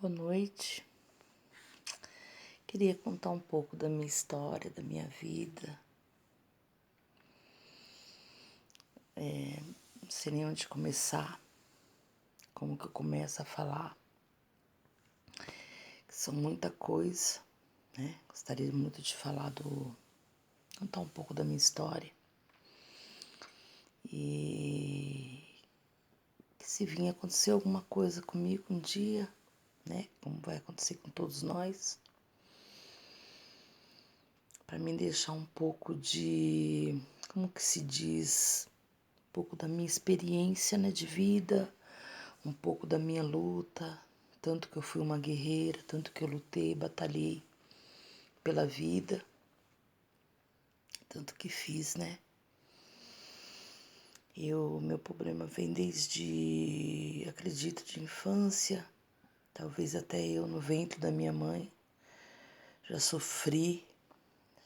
Boa noite. Queria contar um pouco da minha história, da minha vida. Não sei nem onde começar, como que eu começo a falar. São muita coisa, né? Gostaria muito de contar um pouco da minha história. E que se vinha acontecer alguma coisa comigo um dia, né? Como vai acontecer com todos nós. Para mim deixar um pouco como que se diz, um pouco da minha experiência, né, de vida, um pouco da minha luta, tanto que eu fui uma guerreira, tanto que eu lutei, batalhei pela vida, tanto que fiz, né? Meu problema vem desde, acredito, de infância, talvez até eu no ventre da minha mãe, já sofri,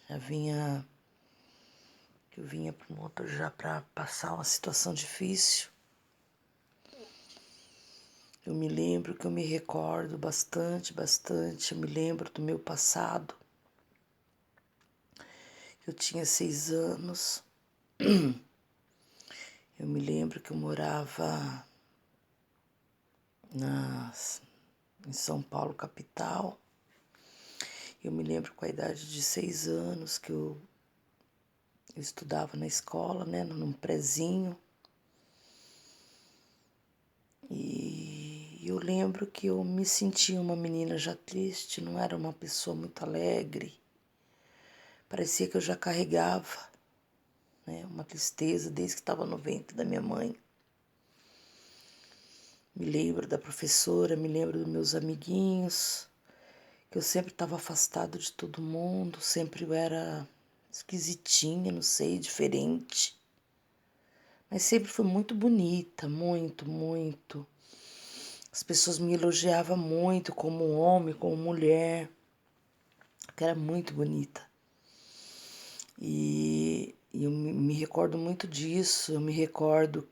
eu vinha para o mundo já para passar uma situação difícil. Eu me lembro que eu me recordo bastante, eu me lembro do meu passado. Eu tinha 6 anos, eu me lembro que eu morava em São Paulo, capital. Eu me lembro com a idade de 6 anos que eu estudava na escola, né, num prezinho. E eu lembro que eu me sentia uma menina já triste, não era uma pessoa muito alegre. Parecia que eu já carregava, né, uma tristeza desde que estava no ventre da minha mãe. Me lembro da professora, me lembro dos meus amiguinhos, que eu sempre estava afastado de todo mundo, sempre eu era esquisitinha, não sei, diferente. Mas sempre fui muito bonita, muito, muito. As pessoas me elogiavam muito como homem, como mulher, que era muito bonita. E eu me recordo muito disso, eu me recordo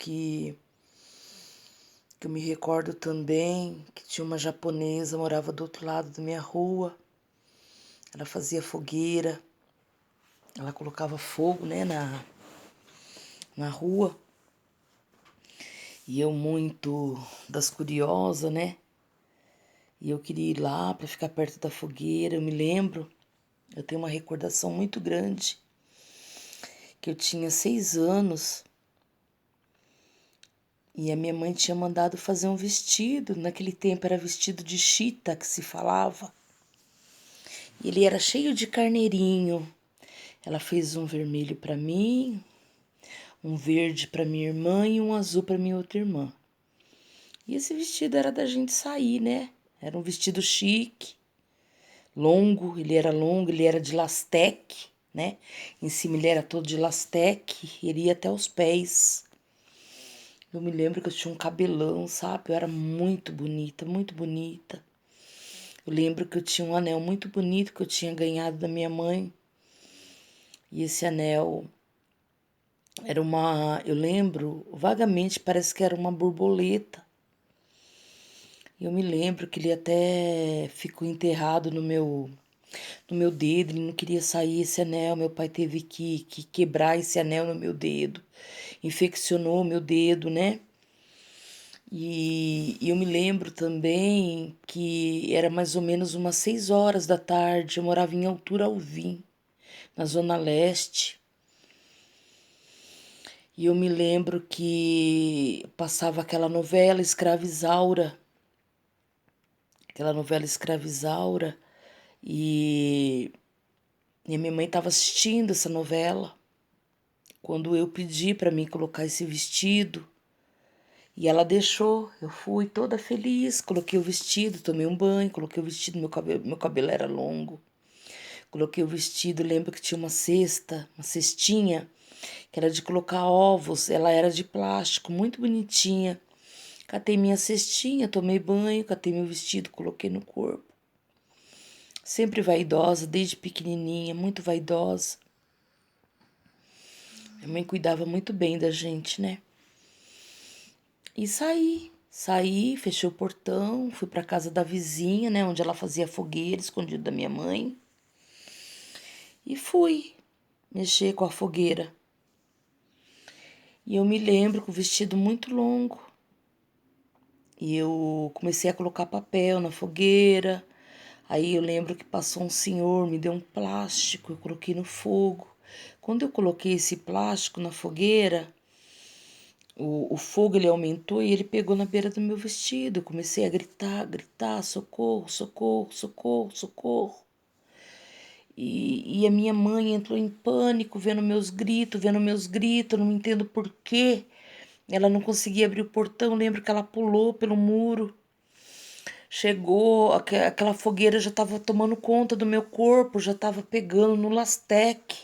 eu me recordo também que tinha uma japonesa, morava do outro lado da minha rua. Ela fazia fogueira, ela colocava fogo, né, na rua. E eu muito das curiosas, né? E eu queria ir lá para ficar perto da fogueira. Eu me lembro, eu tenho uma recordação muito grande, que eu tinha 6 anos e a minha mãe tinha mandado fazer um vestido. Naquele tempo era vestido de chita que se falava. E ele era cheio de carneirinho. Ela fez um vermelho para mim, um verde para minha irmã e um azul para minha outra irmã. E esse vestido era da gente sair, né? Era um vestido chique, longo, ele era de lastec, né? Em cima ele era todo de lastec, ele ia até os pés. Eu me lembro que eu tinha um cabelão, sabe? Eu era muito bonita, muito bonita. Eu lembro que eu tinha um anel muito bonito que eu tinha ganhado da minha mãe. E esse anel eu lembro vagamente, parece que era uma borboleta. Eu me lembro que ele até ficou enterrado no meu dedo, ele não queria sair esse anel, meu pai teve que quebrar esse anel no meu dedo, infeccionou o meu dedo, né? E eu me lembro também que era mais ou menos umas 6 horas da tarde, eu morava em Altura Alvim, na Zona Leste. E eu me lembro que passava aquela novela Escravizaura, e a minha mãe estava assistindo essa novela quando eu pedi para mim colocar esse vestido. E ela deixou, eu fui toda feliz, coloquei o vestido, tomei um banho, coloquei o vestido, meu cabelo era longo. Coloquei o vestido, lembro que tinha uma cestinha, que era de colocar ovos, ela era de plástico, muito bonitinha. Catei minha cestinha, tomei banho, catei meu vestido, coloquei no corpo. Sempre vaidosa, desde pequenininha, muito vaidosa. Minha mãe cuidava muito bem da gente, né? E saí Saí, fechei o portão, fui para casa da vizinha, né, onde ela fazia fogueira, escondido da minha mãe, e fui mexer com a fogueira. E eu me lembro com o vestido muito longo. E eu comecei a colocar papel na fogueira. Aí eu lembro que passou um senhor, me deu um plástico, eu coloquei no fogo. Quando eu coloquei esse plástico na fogueira, o fogo ele aumentou e ele pegou na beira do meu vestido. Eu comecei a gritar, gritar, socorro, socorro, socorro, socorro. E a minha mãe entrou em pânico, vendo meus gritos, não entendo por quê. Ela não conseguia abrir o portão, lembro que ela pulou pelo muro. Chegou, aquela fogueira já estava tomando conta do meu corpo, já estava pegando no lastec.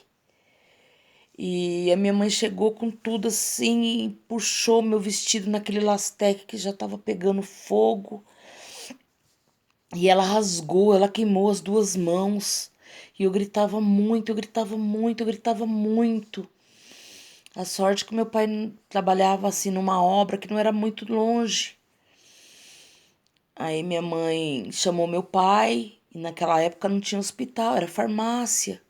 E a minha mãe chegou com tudo assim e puxou meu vestido naquele lastec que já estava pegando fogo. E ela rasgou, ela queimou as duas mãos. E eu gritava muito, eu gritava muito, eu gritava muito. A sorte que meu pai trabalhava assim numa obra que não era muito longe. Aí minha mãe chamou meu pai, e naquela época não tinha hospital, era farmácia.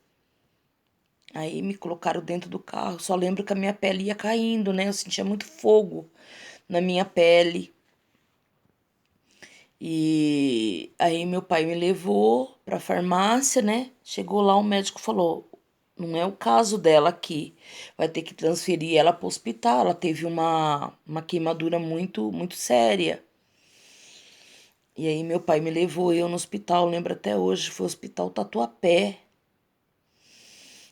Aí me colocaram dentro do carro, só lembro que a minha pele ia caindo, né? Eu sentia muito fogo na minha pele. E aí meu pai me levou pra farmácia, né? Chegou lá, o médico falou: não é o caso dela aqui, vai ter que transferir ela para o hospital. Ela teve uma queimadura muito séria. E aí meu pai me levou eu no hospital, lembro até hoje, foi o Hospital Tatuapé.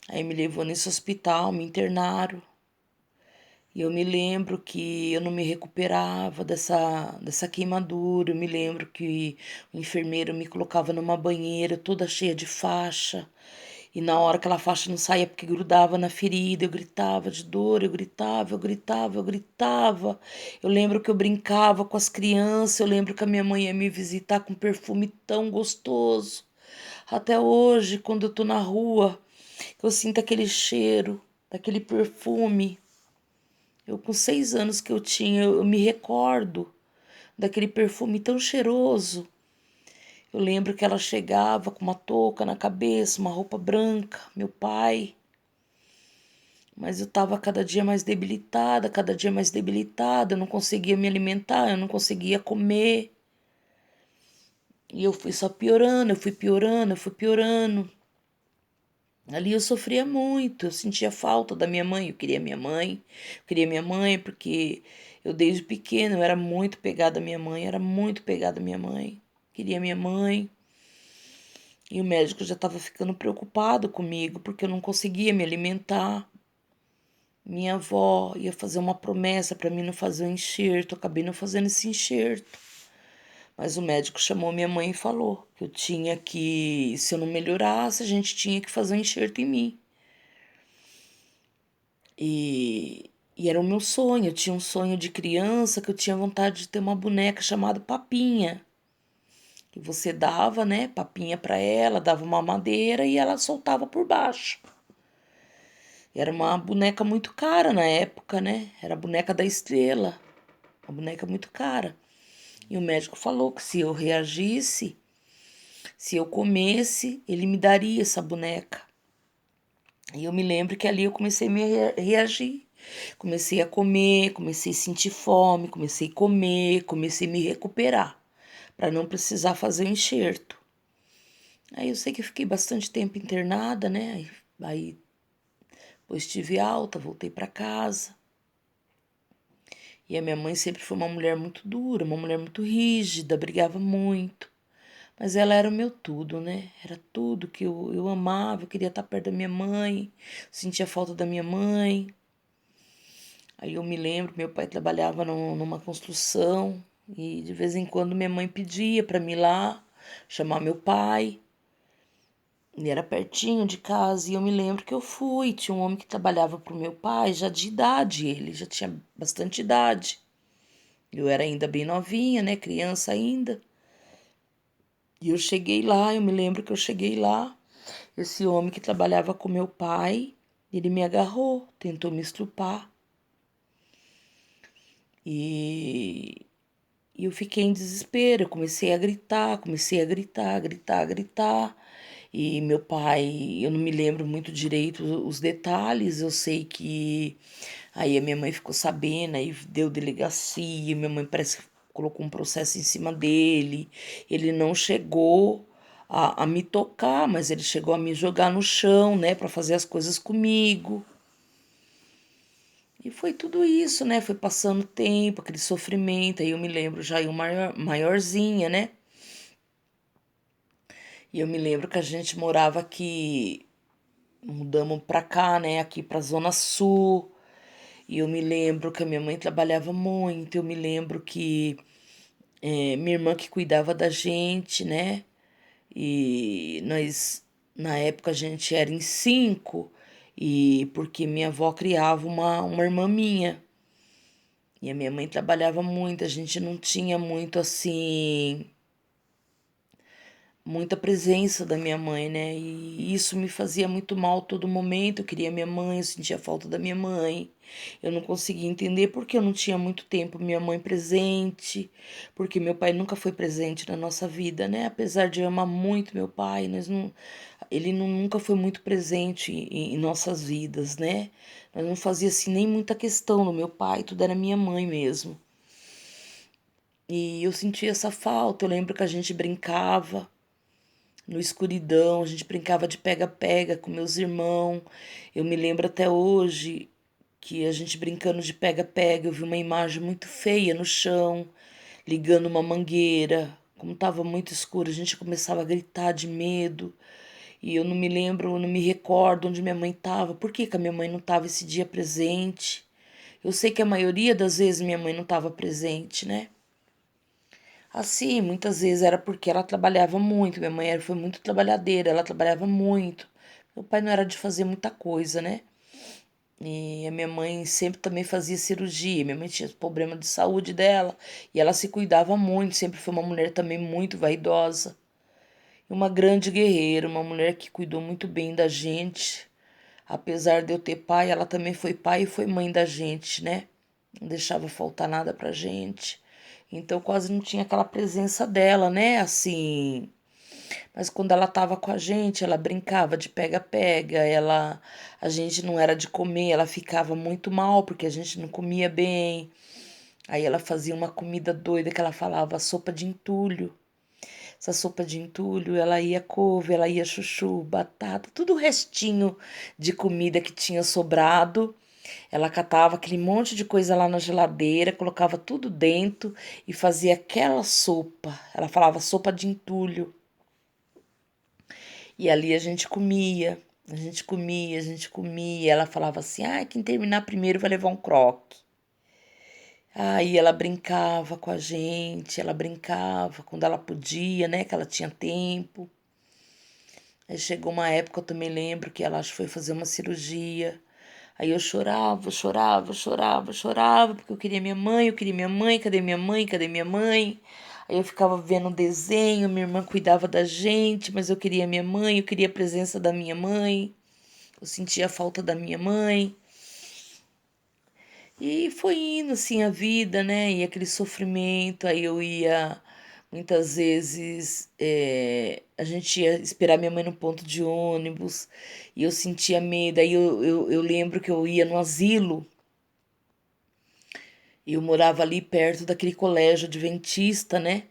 Aí me levou nesse hospital, me internaram. E eu me lembro que eu não me recuperava dessa queimadura. Eu me lembro que o enfermeiro me colocava numa banheira toda cheia de faixa. E na hora aquela faixa não saía porque grudava na ferida, eu gritava de dor, eu gritava, eu gritava, eu gritava. Eu lembro que eu brincava com as crianças, eu lembro que a minha mãe ia me visitar com um perfume tão gostoso. Até hoje, quando eu tô na rua, eu sinto aquele cheiro, daquele perfume. Eu com 6 anos que eu tinha, eu me recordo daquele perfume tão cheiroso. Eu lembro que ela chegava com uma touca na cabeça, uma roupa branca, meu pai. Mas eu estava cada dia mais debilitada, eu não conseguia me alimentar, eu não conseguia comer. E eu fui só piorando, eu fui piorando, eu fui piorando. Ali eu sofria muito, eu sentia falta da minha mãe, eu queria minha mãe, porque eu desde pequena eu era muito pegada à minha mãe, era muito pegada à minha mãe, queria minha mãe. E o médico já estava ficando preocupado comigo porque eu não conseguia me alimentar. Minha avó ia fazer uma promessa para mim não fazer o enxerto, eu acabei não fazendo esse enxerto. Mas o médico chamou minha mãe e falou que eu tinha que, se eu não melhorasse, a gente tinha que fazer um enxerto em mim. E era o meu sonho, eu tinha um sonho de criança que eu tinha vontade de ter uma boneca chamada Papinha. Que você dava, né, papinha para ela, dava uma madeira e ela soltava por baixo. Era uma boneca muito cara na época, né? Era a boneca da Estrela, uma boneca muito cara. E o médico falou que se eu reagisse, se eu comesse, ele me daria essa boneca. E eu me lembro que ali eu comecei a me reagir. Comecei a comer, comecei a sentir fome, comecei a comer, comecei a me recuperar, para não precisar fazer o enxerto. Aí eu sei que eu fiquei bastante tempo internada, né? Aí depois tive alta, voltei para casa. E a minha mãe sempre foi uma mulher muito dura, uma mulher muito rígida, brigava muito. Mas ela era o meu tudo, né? Era tudo que eu amava, eu queria estar perto da minha mãe, sentia falta da minha mãe. Aí eu me lembro, meu pai trabalhava numa construção e de vez em quando minha mãe pedia para mim ir lá chamar meu pai. Ele era pertinho de casa e eu me lembro que eu fui. Tinha um homem que trabalhava pro meu pai, já de idade, ele já tinha bastante idade. Eu era ainda bem novinha, né? Criança ainda. E eu cheguei lá, eu me lembro que eu cheguei lá. Esse homem que trabalhava com meu pai, ele me agarrou, tentou me estrupar. E E eu fiquei em desespero, eu comecei a gritar, comecei a gritar, gritar, gritar. E meu pai, eu não me lembro muito direito os detalhes, eu sei que aí a minha mãe ficou sabendo, aí deu delegacia, minha mãe parece que colocou um processo em cima dele. Ele não chegou a me tocar, mas ele chegou a me jogar no chão, né, para fazer as coisas comigo. E foi tudo isso, né? Foi passando o tempo, aquele sofrimento. Aí eu me lembro já eu maiorzinha, né? E eu me lembro que a gente morava aqui, mudamos pra cá, né? Aqui pra Zona Sul. E eu me lembro que a minha mãe trabalhava muito. Eu me lembro que minha irmã que cuidava da gente, né? E nós, na época, a gente era em cinco. E porque minha avó criava uma irmã minha. E a minha mãe trabalhava muito, a gente não tinha muito assim, muita presença da minha mãe, né? E isso me fazia muito mal todo momento. Eu queria minha mãe, eu sentia falta da minha mãe. Eu não conseguia entender porque eu não tinha muito tempo minha mãe presente, porque meu pai nunca foi presente na nossa vida, né? Apesar de eu amar muito meu pai, ele nunca foi muito presente em nossas vidas, né? Nós não fazia assim nem muita questão no meu pai, tudo era minha mãe mesmo. E eu senti essa falta. Eu lembro que a gente brincava no escuridão, a gente brincava de pega-pega com meus irmãos. Eu me lembro até hoje que a gente brincando de pega-pega, eu vi uma imagem muito feia no chão, ligando uma mangueira. Como estava muito escuro, a gente começava a gritar de medo. E eu não me lembro, eu não me recordo onde minha mãe estava. Por que que a minha mãe não estava esse dia presente? Eu sei que a maioria das vezes minha mãe não estava presente, né? Assim, muitas vezes era porque ela trabalhava muito. Minha mãe foi muito trabalhadeira, ela trabalhava muito. Meu pai não era de fazer muita coisa, né? E a minha mãe sempre também fazia cirurgia. Minha mãe tinha problema de saúde dela e ela se cuidava muito. Sempre foi uma mulher também muito vaidosa. E uma grande guerreira, uma mulher que cuidou muito bem da gente. Apesar de eu ter pai, ela também foi pai e foi mãe da gente, né? Não deixava faltar nada pra gente. Então quase não tinha aquela presença dela, né? Assim, mas quando ela tava com a gente, ela brincava de pega-pega, a gente não era de comer, ela ficava muito mal porque a gente não comia bem. Aí ela fazia uma comida doida que ela falava sopa de entulho. Essa sopa de entulho, ela ia couve, ela ia chuchu, batata, tudo o restinho de comida que tinha sobrado. Ela catava aquele monte de coisa lá na geladeira, colocava tudo dentro e fazia aquela sopa. Ela falava sopa de entulho. E ali a gente comia, a gente comia, a gente comia. Ela falava assim: ah, quem terminar primeiro vai levar um croque. Aí ela brincava com a gente, ela brincava quando ela podia, né? Que ela tinha tempo. Aí chegou uma época, eu também lembro que ela acho que foi fazer uma cirurgia. Aí eu chorava, chorava, chorava, chorava, porque eu queria minha mãe, eu queria minha mãe, cadê minha mãe, cadê minha mãe? Aí eu ficava vendo um desenho, minha irmã cuidava da gente, mas eu queria minha mãe, eu queria a presença da minha mãe, eu sentia a falta da minha mãe. E foi indo assim a vida, né? E aquele sofrimento, aí eu ia, muitas vezes, a gente ia esperar minha mãe no ponto de ônibus, e eu sentia medo, aí eu lembro que eu ia no asilo. E eu morava ali perto daquele colégio adventista, né?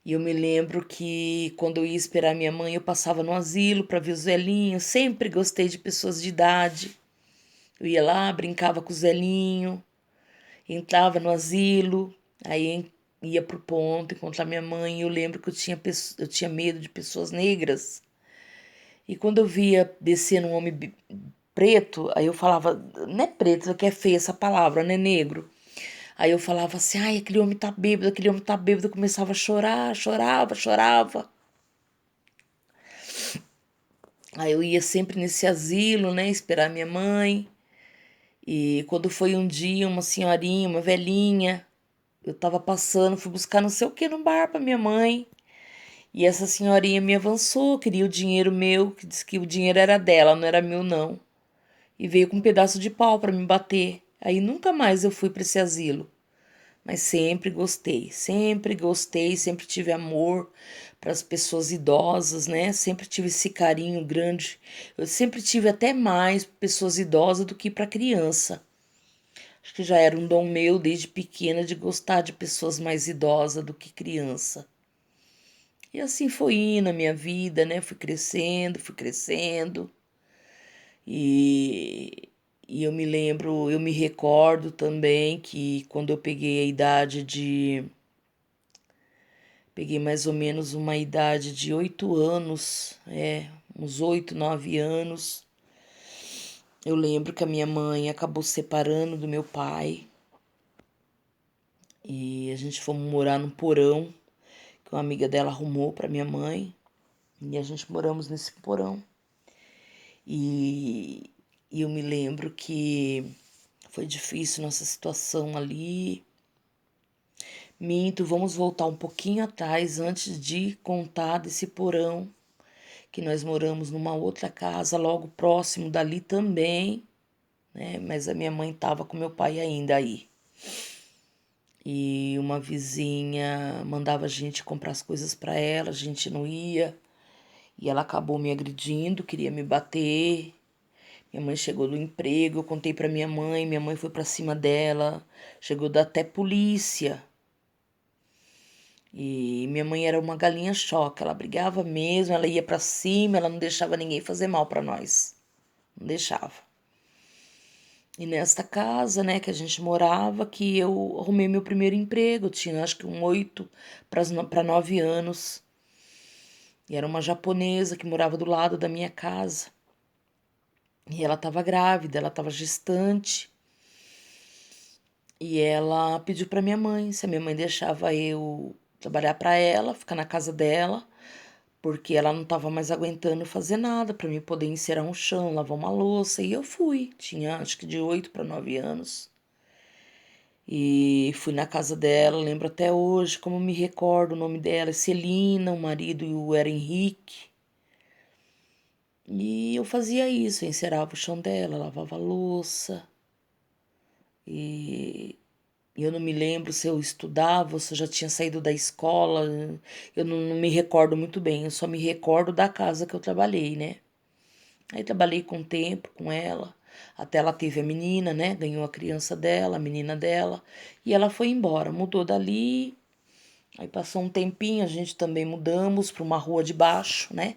E eu me lembro que quando eu ia esperar minha mãe, eu passava no asilo para ver os velhinhos. Sempre gostei de pessoas de idade. Eu ia lá, brincava com os velhinhos, entrava no asilo, aí ia pro ponto encontrar minha mãe. Eu lembro que eu tinha medo de pessoas negras. E quando eu via descendo um homem preto, aí eu falava, não é preto, que é feia essa palavra, né, negro? Aí eu falava assim, ai, aquele homem tá bêbado, aquele homem tá bêbado. Eu começava a chorar, chorava, chorava. Aí eu ia sempre nesse asilo, né, esperar minha mãe. E quando foi um dia, uma senhorinha, uma velhinha, eu tava passando, fui buscar não sei o que no bar pra minha mãe. E essa senhorinha me avançou, queria o dinheiro meu, que disse que o dinheiro era dela, não era meu não. E veio com um pedaço de pau pra me bater. Aí nunca mais eu fui pra esse asilo. mas sempre gostei, sempre tive amor para as pessoas idosas, né? Sempre tive esse carinho grande. Eu sempre tive até mais pessoas idosas do que para criança. Acho que já era um dom meu desde pequena de gostar de pessoas mais idosas do que criança. E assim foi indo a minha vida, né? Fui crescendo, fui crescendo. E, e eu me lembro, eu me recordo também que quando eu peguei a idade de. Peguei mais ou menos uma idade de 8 anos, uns 8, 9 anos. Eu lembro que a minha mãe acabou se separando do meu pai e a gente fomos morar num porão que uma amiga dela arrumou para minha mãe e a gente moramos nesse porão. E, e eu me lembro que foi difícil nossa situação ali. Minto, vamos voltar um pouquinho atrás antes de contar desse porão, que nós moramos numa outra casa logo próximo dali também, né? Mas a minha mãe estava com meu pai ainda aí. E uma vizinha mandava a gente comprar as coisas para ela, a gente não ia. E ela acabou me agredindo, queria me bater. Minha mãe chegou do emprego, eu contei para minha mãe foi para cima dela, chegou da até polícia. E minha mãe era uma galinha choca, ela brigava mesmo, ela ia para cima, ela não deixava ninguém fazer mal para nós. Não deixava. E nesta casa, né, que a gente morava, que eu arrumei meu primeiro emprego, eu tinha acho que 8 para 9 anos. E era uma japonesa que morava do lado da minha casa. E ela estava grávida, ela estava gestante. E ela pediu para minha mãe se a minha mãe deixava eu trabalhar para ela, ficar na casa dela, porque ela não estava mais aguentando fazer nada para mim poder encerar um chão, lavar uma louça. E eu fui, tinha acho que de 8 para 9 anos. E fui na casa dela, lembro até hoje, como me recordo o nome dela, é Celina, o marido era Henrique. E eu fazia isso, eu encerava o chão dela, lavava a louça. E eu não me lembro se eu estudava ou se eu já tinha saído da escola. Eu não me recordo muito bem, eu só me recordo da casa que eu trabalhei, né? Aí trabalhei com o tempo com ela, até ela teve a menina, né? Ganhou a criança dela, a menina dela, e ela foi embora, mudou dali. Aí passou um tempinho, a gente também mudamos para uma rua de baixo, né?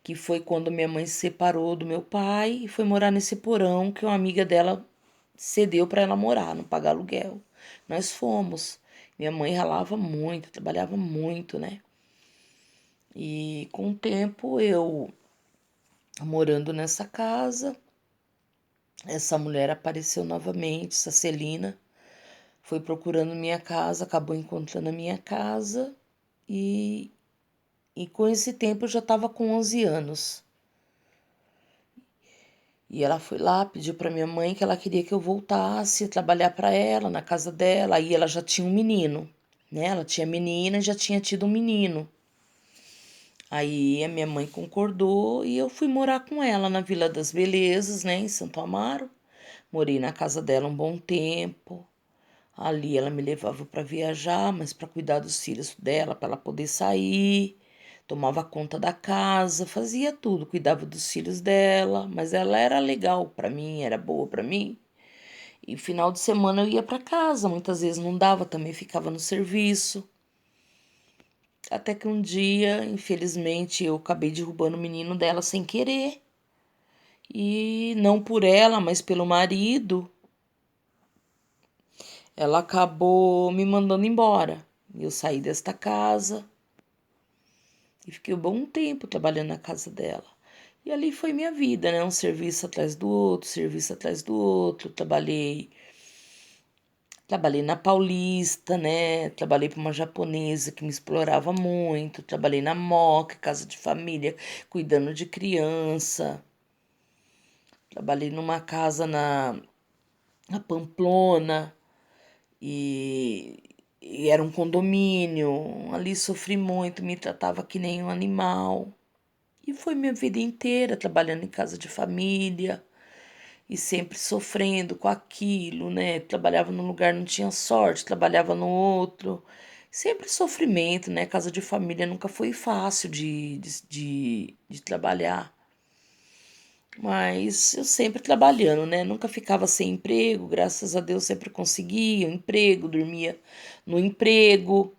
Que foi quando minha mãe se separou do meu pai e foi morar nesse porão que uma amiga dela cedeu para ela morar, não pagar aluguel. Nós fomos. Minha mãe ralava muito, trabalhava muito, né? E com o tempo eu morando nessa casa, essa mulher apareceu novamente, essa Celina, foi procurando minha casa, acabou encontrando a minha casa e, e com esse tempo eu já estava com 11 anos. E ela foi lá, pediu para minha mãe que ela queria que eu voltasse a trabalhar para ela, na casa dela. Aí ela já tinha um menino, né? Ela tinha menina e já tinha tido um menino. Aí a minha mãe concordou e eu fui morar com ela na Vila das Belezas, né, em Santo Amaro. Morei na casa dela um bom tempo. Ali ela me levava para viajar, mas para cuidar dos filhos dela, para ela poder sair. Tomava conta da casa, fazia tudo, cuidava dos filhos dela, mas ela era legal para mim, era boa para mim. E final de semana eu ia para casa, muitas vezes não dava, também ficava no serviço. Até que um dia, infelizmente, eu acabei derrubando o menino dela sem querer. E não por ela, mas pelo marido, ela acabou me mandando embora. Eu saí desta casa e fiquei um bom tempo trabalhando na casa dela. E ali foi minha vida, né? Um serviço atrás do outro, serviço atrás do outro. Trabalhei na Paulista, né? Trabalhei para uma japonesa que me explorava muito. Trabalhei na Moca, casa de família, cuidando de criança. Trabalhei numa casa na Pamplona e era um condomínio. Ali sofri muito, me tratava que nem um animal. E foi minha vida inteira trabalhando em casa de família. e sempre sofrendo com aquilo, né? Trabalhava num lugar, não tinha sorte, trabalhava no outro. Sempre sofrimento, né? Casa de família nunca foi fácil de trabalhar. Mas eu sempre trabalhando, né? Nunca ficava sem emprego, graças a Deus sempre conseguia um emprego, dormia no emprego,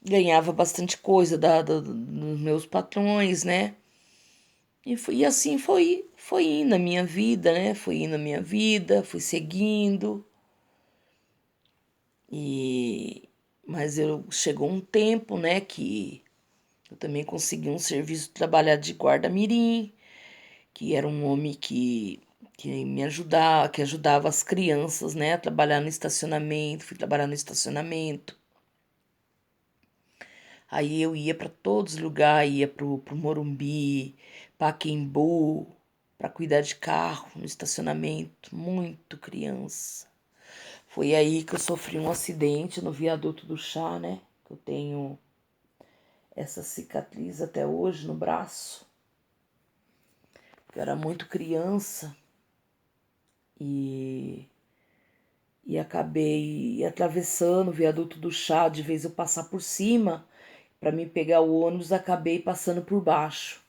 ganhava bastante coisa dos meus patrões, né? E assim foi indo a minha vida, né? Foi indo a minha vida, fui seguindo. E mas eu chegou um tempo, né, que eu também consegui um serviço de trabalhar de guarda-mirim, que era um homem que me ajudava, que ajudava as crianças, né, a trabalhar no estacionamento, fui trabalhar no estacionamento. Aí eu ia para todos os lugares, ia pro Morumbi, Pacaembu, para cuidar de carro no estacionamento, muito criança. Foi aí que eu sofri um acidente no viaduto do Chá, né? Eu tenho essa cicatriz até hoje no braço. Eu era muito criança e, e acabei atravessando o viaduto do Chá. De vez eu passar por cima para me pegar o ônibus, acabei passando por baixo.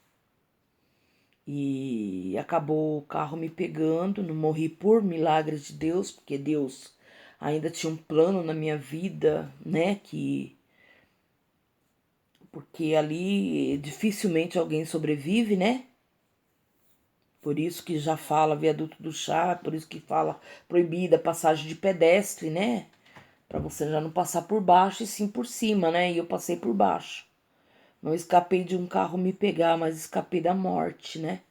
E acabou o carro me pegando, não morri por milagre de Deus, porque Deus ainda tinha um plano na minha vida, né, porque ali dificilmente alguém sobrevive, né? Por isso que já fala viaduto do chá, por isso que fala proibida a passagem de pedestre, né? Para você já não passar por baixo e sim por cima, né? E eu passei por baixo. Não escapei de um carro me pegar, mas escapei da morte, né?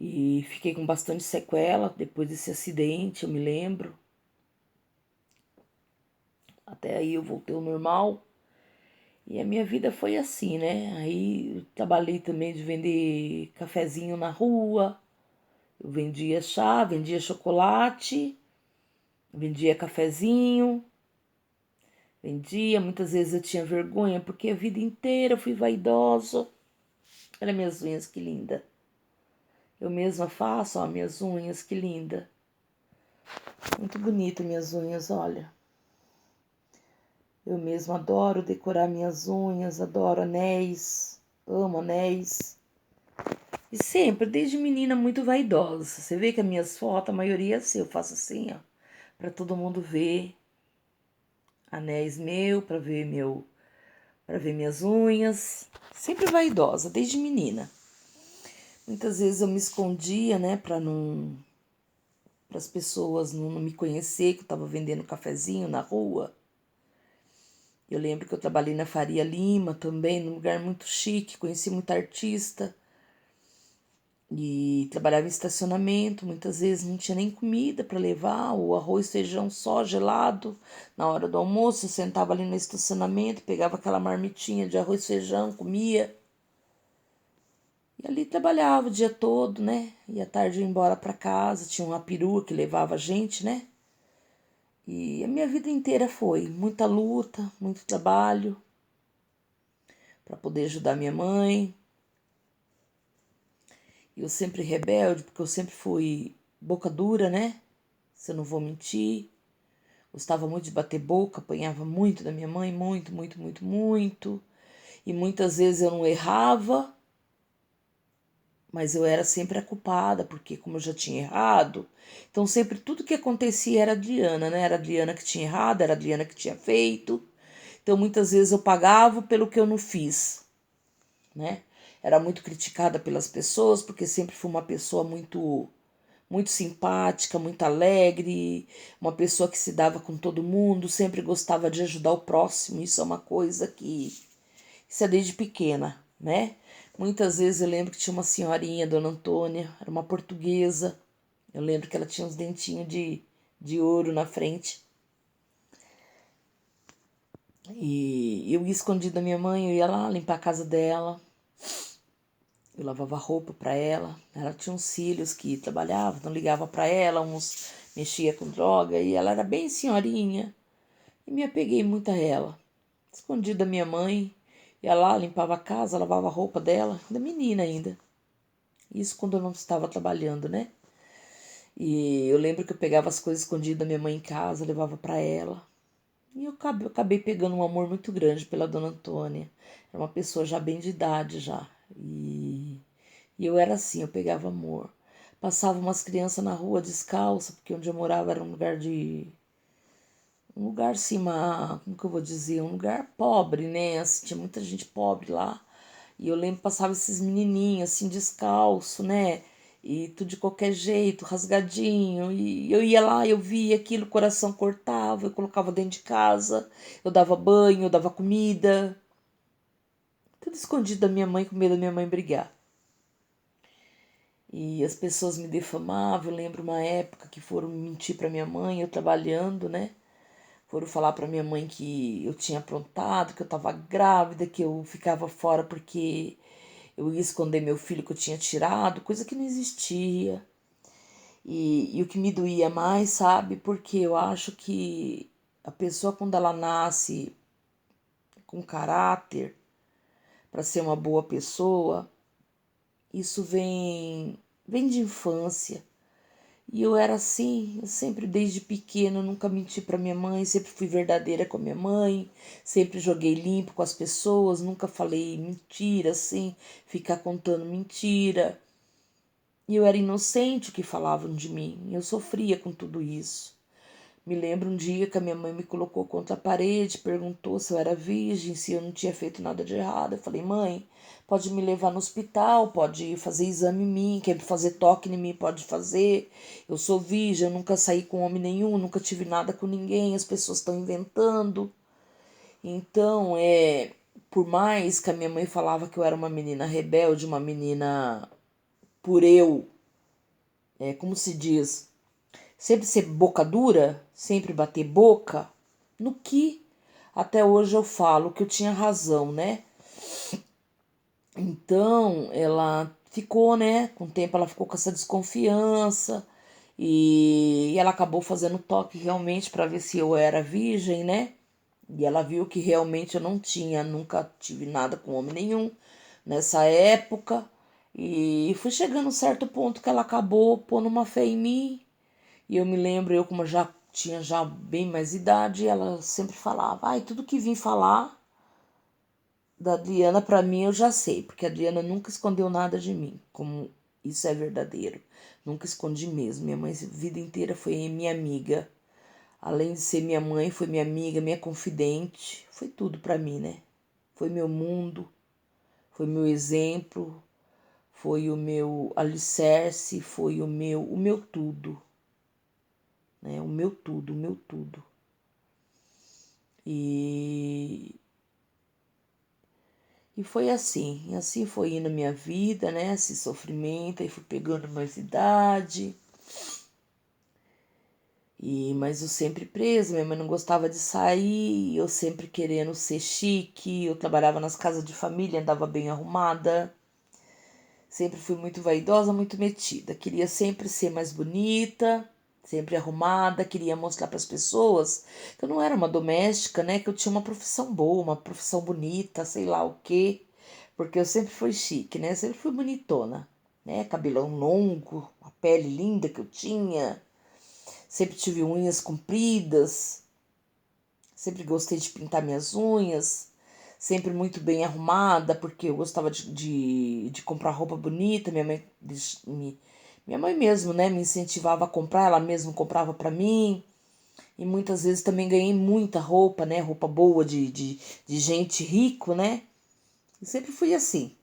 E fiquei com bastante sequela depois desse acidente, eu me lembro. Até aí eu voltei ao normal. E a minha vida foi assim, né? Aí eu trabalhei também de vender cafezinho na rua. Eu vendia chá, vendia chocolate, vendia cafezinho, vendia. Muitas vezes eu tinha vergonha porque a vida inteira eu fui vaidosa. Olha minhas unhas, que linda. Eu mesma faço, ó, minhas unhas, que linda. Muito bonito minhas unhas, olha. Eu mesma adoro decorar minhas unhas, adoro anéis, amo anéis. E sempre, desde menina, muito vaidosa. Você vê que as minhas fotos, a maioria é assim, eu faço assim, ó, pra todo mundo ver. Anéis meu, para ver minhas unhas. Sempre vaidosa, desde menina. Muitas vezes eu me escondia, né, para as pessoas não me conhecer, que eu estava vendendo cafezinho na rua. Eu lembro que eu trabalhei na Faria Lima também, num lugar muito chique, conheci muita artista. E trabalhava em estacionamento, muitas vezes não tinha nem comida para levar, o arroz, feijão só gelado. Na hora do almoço, eu sentava ali no estacionamento, pegava aquela marmitinha de arroz, feijão, comia. E ali trabalhava o dia todo, né? E à tarde eu ia embora para casa, tinha uma perua que levava a gente, né? E a minha vida inteira foi muita luta, muito trabalho para poder ajudar minha mãe. E eu sempre rebelde, porque eu sempre fui boca dura, né? Se eu não vou mentir. Gostava muito de bater boca, apanhava muito da minha mãe, muito, muito, muito, muito. E muitas vezes eu não errava, mas eu era sempre a culpada, porque como eu já tinha errado, então sempre tudo que acontecia era a Adriana, né? Era a Adriana que tinha errado, era a Adriana que tinha feito. Então muitas vezes eu pagava pelo que eu não fiz, né? Era muito criticada pelas pessoas, porque sempre fui uma pessoa muito simpática, muito alegre, uma pessoa que se dava com todo mundo, sempre gostava de ajudar o próximo. Isso é uma coisa que isso é desde pequena, né? Muitas vezes eu lembro que tinha uma senhorinha, Dona Antônia, era uma portuguesa. Eu lembro que ela tinha uns dentinhos de ouro na frente. E eu ia escondido da minha mãe, eu ia lá limpar a casa dela. Eu lavava roupa para ela. Ela tinha uns filhos que trabalhavam, então ligava para ela, uns mexia com droga e ela era bem senhorinha. E me apeguei muito a ela. Escondida da minha mãe, ia lá, limpava a casa, lavava a roupa dela, da menina ainda. Isso quando eu não estava trabalhando, né? E eu lembro que eu pegava as coisas escondidas da minha mãe em casa, levava para ela. E eu acabei pegando um amor muito grande pela Dona Antônia. Era uma pessoa já bem de idade já. E eu era assim, eu pegava amor. Passava umas crianças na rua descalça, porque onde eu morava era um lugar de... Um lugar assim, como que eu vou dizer? Um lugar pobre, né? Assim, tinha muita gente pobre lá. E eu lembro que passava esses menininhos assim, descalço, né? E tudo de qualquer jeito, rasgadinho. E eu ia lá, eu via aquilo, o coração cortava, eu colocava dentro de casa, eu dava banho, eu dava comida. Tudo escondido da minha mãe, com medo da minha mãe brigar. E as pessoas me defamavam. Eu lembro uma época que foram mentir para minha mãe, eu trabalhando, né? Foram falar para minha mãe que eu tinha aprontado, que eu estava grávida, que eu ficava fora porque eu ia esconder meu filho que eu tinha tirado, coisa que não existia. E o que me doía mais, sabe? Porque eu acho que a pessoa, quando ela nasce com caráter para ser uma boa pessoa, isso vem de infância. E eu era assim, eu sempre desde pequeno, nunca menti para minha mãe, sempre fui verdadeira com a minha mãe, sempre joguei limpo com as pessoas, nunca falei mentira assim, ficar contando mentira. E eu era inocente o que falavam de mim, eu sofria com tudo isso. Me lembro um dia que a minha mãe me colocou contra a parede, perguntou se eu era virgem, se eu não tinha feito nada de errado. Eu falei, mãe, pode me levar no hospital, pode fazer exame em mim, quer fazer toque em mim, pode fazer. Eu sou virgem, eu nunca saí com homem nenhum, nunca tive nada com ninguém, as pessoas estão inventando. Então, por mais que a minha mãe falava que eu era uma menina rebelde, uma menina por eu, como se diz, sempre ser boca dura, sempre bater boca, no que até hoje eu falo que eu tinha razão, né? Então ela ficou, né? Com o tempo ela ficou com essa desconfiança e ela acabou fazendo toque realmente para ver se eu era virgem, né? E ela viu que realmente eu não tinha, nunca tive nada com homem nenhum nessa época. E fui chegando a um certo ponto que ela acabou pondo uma fé em mim. E eu me lembro, eu como já tinha já bem mais idade, ela sempre falava, ai, tudo que vim falar da Adriana para mim eu já sei, porque a Adriana nunca escondeu nada de mim, como isso é verdadeiro. Nunca escondi mesmo. Minha mãe a vida inteira foi minha amiga. Além de ser minha mãe, foi minha amiga, minha confidente, foi tudo para mim, né? Foi meu mundo, foi meu exemplo, foi o meu alicerce, foi o meu tudo, né? O meu tudo, o meu tudo. E, e foi assim foi indo a minha vida, né? Esse sofrimento, aí fui pegando mais idade. Mas eu sempre presa, minha mãe não gostava de sair, eu sempre querendo ser chique, eu trabalhava nas casas de família, andava bem arrumada. Sempre fui muito vaidosa, muito metida. Queria sempre ser mais bonita, sempre arrumada, queria mostrar para as pessoas que eu não era uma doméstica, né? Que eu tinha uma profissão boa, uma profissão bonita, sei lá o quê. Porque eu sempre fui chique, né? Sempre fui bonitona, né? Cabelão longo, a pele linda que eu tinha. Sempre tive unhas compridas. Sempre gostei de pintar minhas unhas. Sempre muito bem arrumada, porque eu gostava de comprar roupa bonita. Minha mãe mesmo, né, me incentivava a comprar, ela mesma comprava para mim. E muitas vezes também ganhei muita roupa, né, roupa boa de gente rico, né. E sempre fui assim.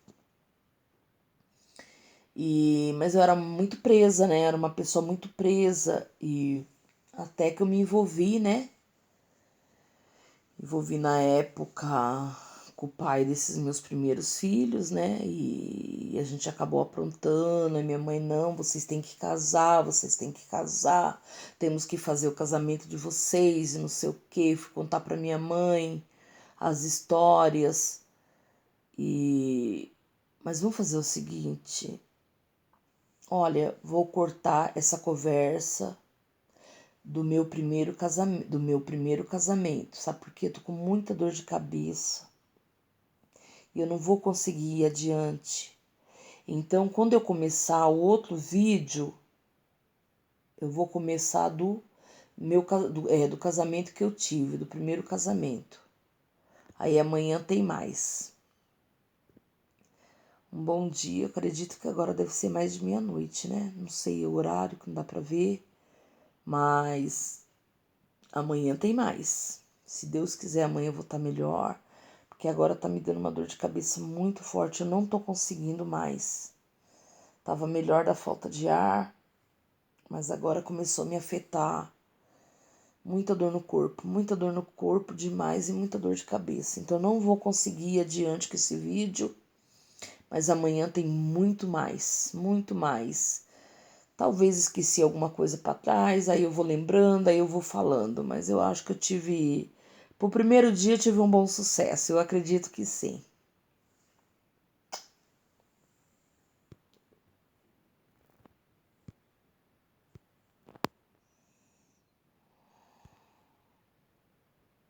Mas eu era muito presa, né, era uma pessoa muito presa. E até que eu me envolvi, né, envolvi na época com o pai desses meus primeiros filhos, né? E a gente acabou aprontando. E minha mãe, não, vocês têm que casar, vocês têm que casar. Temos que fazer o casamento de vocês e não sei o quê. Fui contar para minha mãe as histórias. Mas vamos fazer o seguinte. Olha, vou cortar essa conversa do meu primeiro casamento, sabe por quê? Eu tô com muita dor de cabeça e eu não vou conseguir ir adiante. Então, quando eu começar o outro vídeo, Eu vou começar do casamento que eu tive, do primeiro casamento. Aí amanhã tem mais. Um bom dia, eu acredito que agora deve ser mais de meia-noite, né? Não sei o horário, que não dá pra ver, mas amanhã tem mais. Se Deus quiser, amanhã eu vou estar melhor, porque agora tá me dando uma dor de cabeça muito forte, eu não tô conseguindo mais. Tava melhor da falta de ar, mas agora começou a me afetar. Muita dor no corpo demais e muita dor de cabeça. Então eu não vou conseguir ir adiante com esse vídeo, mas amanhã tem muito mais, muito mais. Talvez esqueci alguma coisa para trás, aí eu vou lembrando, aí eu vou falando, mas eu acho que pro primeiro dia eu tive um bom sucesso, eu acredito que sim.